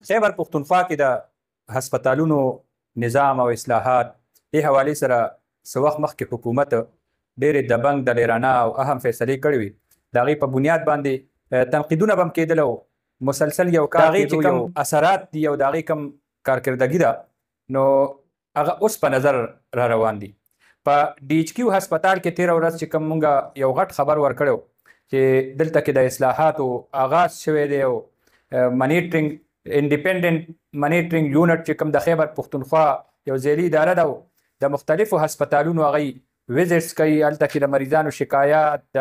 خیبر پښتونخوا کې د هسپتالونو نظام او اصلاحات دې حوالې سره څه وخت مخکې حکومت ډېرې دبنګ دلیرانه او اهم فیصلې کړې وي. د هغې په بنیاد باندې تنقیدونه به هم کېدل او مسلسل یو کار کېدو، یو اثرات دي او د هغې کوم کارکردګي ده نو هغه اوس په نظر را روان دي. په ډي ایچ کیو هسپتال کې تېره ورځ چې کوم مونږ یو غټ خبر ورکړی چې دلته کې د اصلاحاتو آغاز شوی دی او منیټرینګ انډیپینډنټ منیټرینګ یونټ چې کوم د خیبر پښتونخوا یو ځایلي اداره ده او د مختلفو هسپتالونو هغوی ویزټس کوي، هلته کې د مریضانو شکایات، د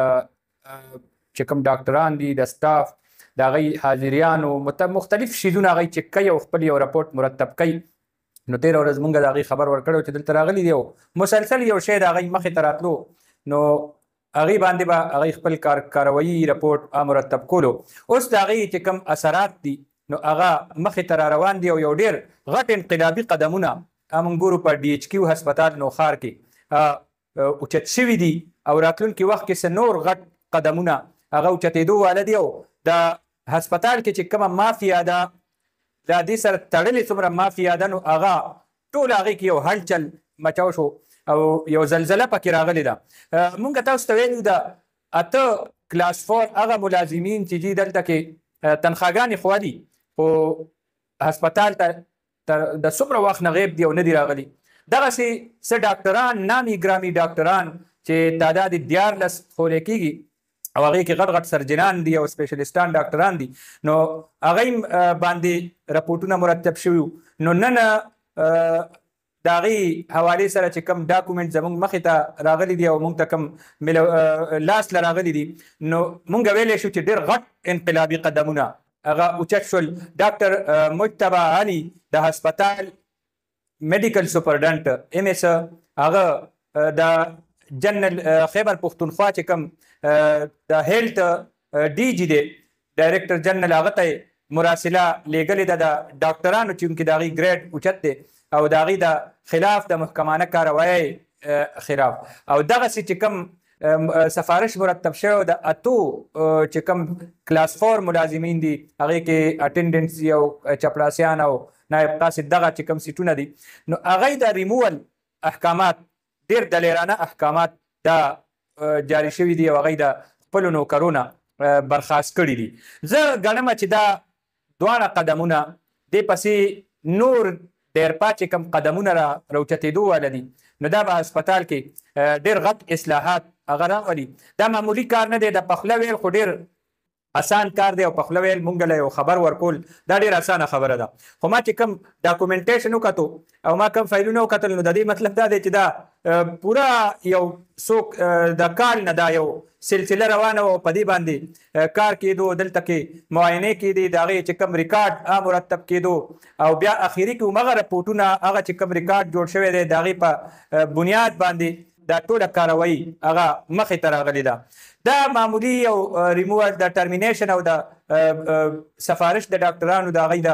چې کوم ډاکټران دي، د سټاف، د هغوی حاضریانو مختلف شیزونه هغوی چک کوي او خپل یو رپورټ مرتب کوي. نو تېره ورځ مونږ د هغې خبر ورکړی چې دلته راغلي دي او مسلسل یو شی د هغوی مخې ته راتلو نو هغې باندې به هغوی خپل کاروایي رپورټ مرتب کولو. اوس د هغې چې کوم اثرات دي نو هغه مخې ته را روان دي او یو ډېر غټ انقلابي قدمونه موږ ګورو په ډي ایچ کیو هسپتال نوښار کې اوچت شوي دي او راتلونکي وخت کې څه نور غټ قدمونه هغه اوچتېدو واله دي. او د هسپتال کې چې کومه مافیا ده د دې سره تړلې څومره مافیا ده نو هغه ټول هغې کې یو هلچل مچاو شو او یو زلزله پکې راغلې ده. مونږ تاسو ته ویلو ده 8 کلاس 4 هغه ملازمین چې دي دلته کې تنخواګانې خوالي خو هسپتال ته د څومره وخت نه غیب دي او نه دي راغلي. دغسې څه ډاکټران نامي ګرامي ډاکټران چې تعداد 14 خولی کېږي او هغې کې غټ غټ سرجنان دي او سپیشلیستان ډاکټران دي نو هغوی باندې رپورټونه مرتب شوي. نو نن د هغې حوالې سره چې کوم ډاکومنټ زموږ مخې ته راغلي دي او موږ ته کوم لاس له راغلي دي نو موږ ویلی شو چې ډېر غټ انقلابي قدمونه هغه اوچت شول. ډاکټر مجتبی علي د هسپتال میډیکل سپرډنټ ایم ایس هغه د جنرال خیبر پښتونخوا چې کوم د هیلث ډي جي دی ډایرکټر جنرال هغه ته مراسله لیږلې ده د ډاکټرانو چې د هغې ګریډ اوچت دی او د هغې د خلاف د محکمانه کاروایۍ خلاف او دغسې چې کوم سفارش مرتب شوی د 8 چې کوم کلاس 4 ملازمین دي هغې کې اټینډنټس دي او چپړاسیان او نایب قاصد دغه چې کوم سیټونه دي نو هغوی د ریموول احکامات ډېر دلیرانه احکامات دا جاري شوي دي او هغوی د خپلو نوکرونه برخاست کړي دي. زه ګڼم چې دا دواړه قدمونه دې پسې نور ډېر چې کوم قدمونه راوچتېدو واله دي نو دا به هسپتال کې ډېر غټ اصلاحات هغه راولي. دا معمولي کار نه دی، د پخله ویل خو ډېر اسان کار دی او پخله ویل مونږ له یو خبر ورکول دا ډېره اسانه خبره ده. خو ما چې کوم ډاکومنټیشن وکتو او ما کوم فایلونه وکتل نو د دې مطلب دا دی چې دا پوره یو څوک د کال نه دا یو سلسله روانه وه په دې باندې کار کېدو، دلته کې معاینې کېدې، د هغې چې کوم ریکارډ مرتب کېدو او بیا اخري کې همغه رپورټونه هغه چې کوم ریکارډ جوړ شوی دی د هغې په بنیاد باندې دا ټوله کاروایي هغه مخې ته راغلې ده. دا معمولي یو ریموول د ټرمینیشن او د سفارش د ډاکټرانو د هغوی د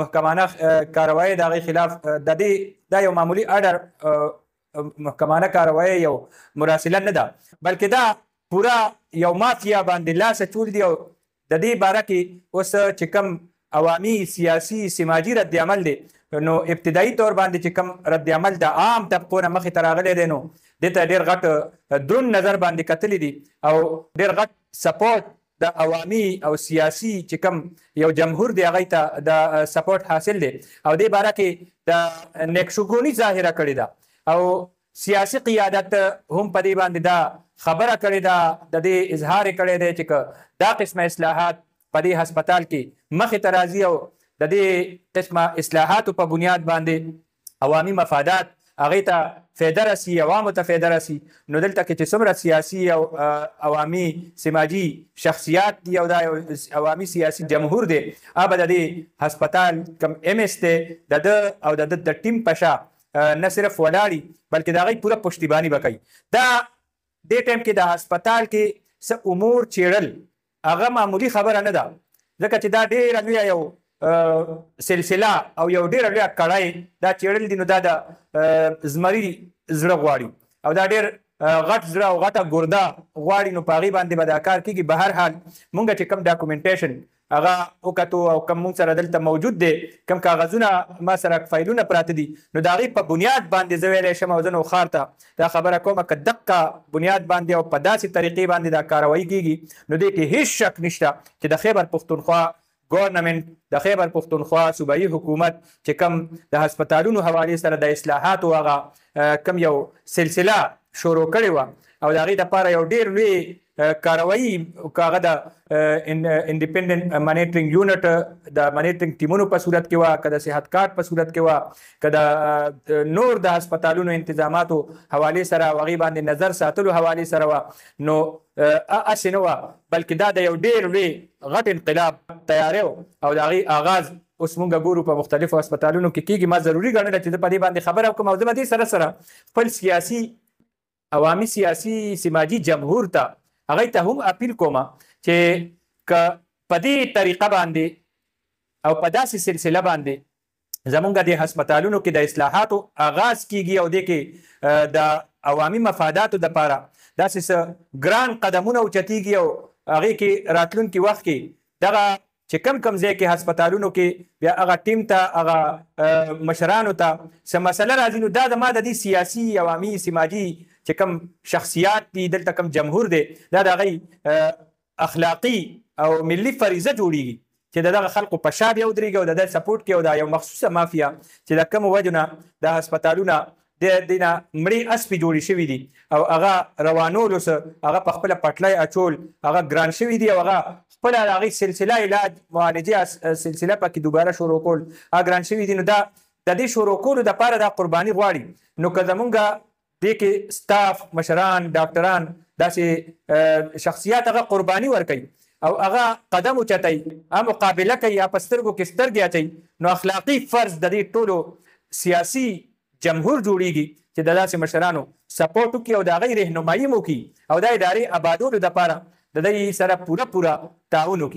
محکمانه کاروایۍ د هغې خلاف د دې دا یو معمولي اډر محکمانه کاروایۍ یو مراسله نه ده بلکې دا پوره یو مافیا باندې لاس اچول دي او د دې باره کې اوس چې کوم عوامي سیاسي سماجي رد عمل دی نو ابتدایي طور باندې چې کوم رد عمل د عام طبقو نه مخې ته راغلی دی نو دې ته ډېر غټ دروند نظر باندې کتلی دي او ډېر غټ سپورټ د عوامي او سیاسي چې کوم یو جمهور دی هغوی ته د سپورټ حاصل دی او دې باره کې د نیکشګوني ظاهره کړې ده او سیاسي قیادت هم په دې باندې دا خبره کړې ده، د دې اظهار یې کړی دی چې دا قسمه اصلاحات په دې هسپتال کې مخې ته راځي او د دې قسمه اصلاحاتو په بنیاد باندې عوامي مفادات هغې ته فایده رسي، عوامو ته فایده رسي. نو دلته کې چې څومره سیاسي او عوامي سماجي شخصیات دي او دا یو عوامي سیاسي جمهور دی هغه به د دې هسپتال کوم ایم ایس دی د ده او د ده د ټیم په شا نه صرف ولاړي بلکې د هغوی پوره پشتیباني به کوي. دا دې ټایم کې د هسپتال کې څه امور څېړل هغه معمولي خبره نه ده ځکه چې دا ډېره لویه یو سلسله او یو ډېره لویه کړۍ دا څېړل دي نو دا د زمري زړه غواړي او دا ډېر غټ زړه او غټه ګرده غواړي نو په هغې باندې به دا کار کېږي. به هر حال مونږ چې کوم ډاکومنټیشن هغه وکتو او کوم مونږ سره دلته موجود دی کوم کاغذونه ما سره فایلونه پراته دي نو د هغې په بنیاد باندې زه ویلی شم او زه نو ښار ته دا خبره کومه که دقه بنیاد باندې او په داسې طریقې باندې دا کاروایي کېږي نو دې کې هېڅ شک نشته چې د خیبر پښتونخوا ګورنمنټ د خیبر پښتونخوا صوبایي حکومت چې کوم د هسپتالونو حوالې سره د اصلاحاتو هغه کوم یو سلسله شروع کړې وه او د هغې دپاره یو ډېر لوی کاروایي که هغه د انډیپینډنټ منیټرینګ یونټ د منیټرینګ ټیمونو په صورت کې وه که د صحت کارت په صورت کې وه که د نور د هسپتالونو انتظاماتو حوالې سره او هغې باندې نظر ساتلو حوالې سره وه نو هسې نه وه بلکې دا د یو ډېر لوی غټ انقلاب تیاری و او د هغې آغاز اوس مونږ ګورو په مختلفو هسپتالونو کې کېږي ما ضروري ګڼله چې زه په دې باندې خبره وکړم او زه به دې سره سره خپل سیاسي عوامي سیاسي سماجي جمهور ته هغوی ته هم اپیل کومه چې که په دې طریقه باندې او په داسې سلسله باندې زمونږ د هسپتالونو کې د اصلاحاتو آغاز کیږي او دې کې د عوامي مفاداتو دپاره داسې څه ګران قدمونه اوچتېږي او هغې کې راتلونکي وخت کې دغه چې کم ځای کې هسپتالونو کې بیا هغه ټیم ته هغه مشرانو ته څه مسله راځي نو دا د ما د دې سیاسي عوامي سماجي چې کوم شخصیات دي دلته کوم جمهور دی دا د هغوی اخلاقي او ملي فریضه جوړیږي چې د دغه خلکو په شا بیا ودرېږي او د ده سپورټ کوي او دا یو مخصوصه مافیا چې د کومو وجو نه د هسپتالونه د دې نه مړې اسپې جوړې شوي دي او هغه روانولو څه هغه په خپله پټلی اچول هغه ګران شوي دي او هغه خپله د هغې سلسله علاج معالجې سلسله پکې دوباره شروع کول هغه ګران شوي دي نو دا د دې شروع کولو دپاره دا قرباني غواړي نو که زمونږ دې کې سټاف مشران ډاکټران داسې شخصیات هغه قرباني ورکوي او هغه قدم اوچتوي هغه مقابله کوي یا په سترګو کې سترګې اچوي نو اخلاقي فرض د دې ټولو سیاسي جمهور جوړیږي چې د داسې مشرانو سپورټ وکړي او د هغوی رهنمایي هم وکړي او دا ادارې آبادولو دپاره د دوی سره پوره تعاون وکړي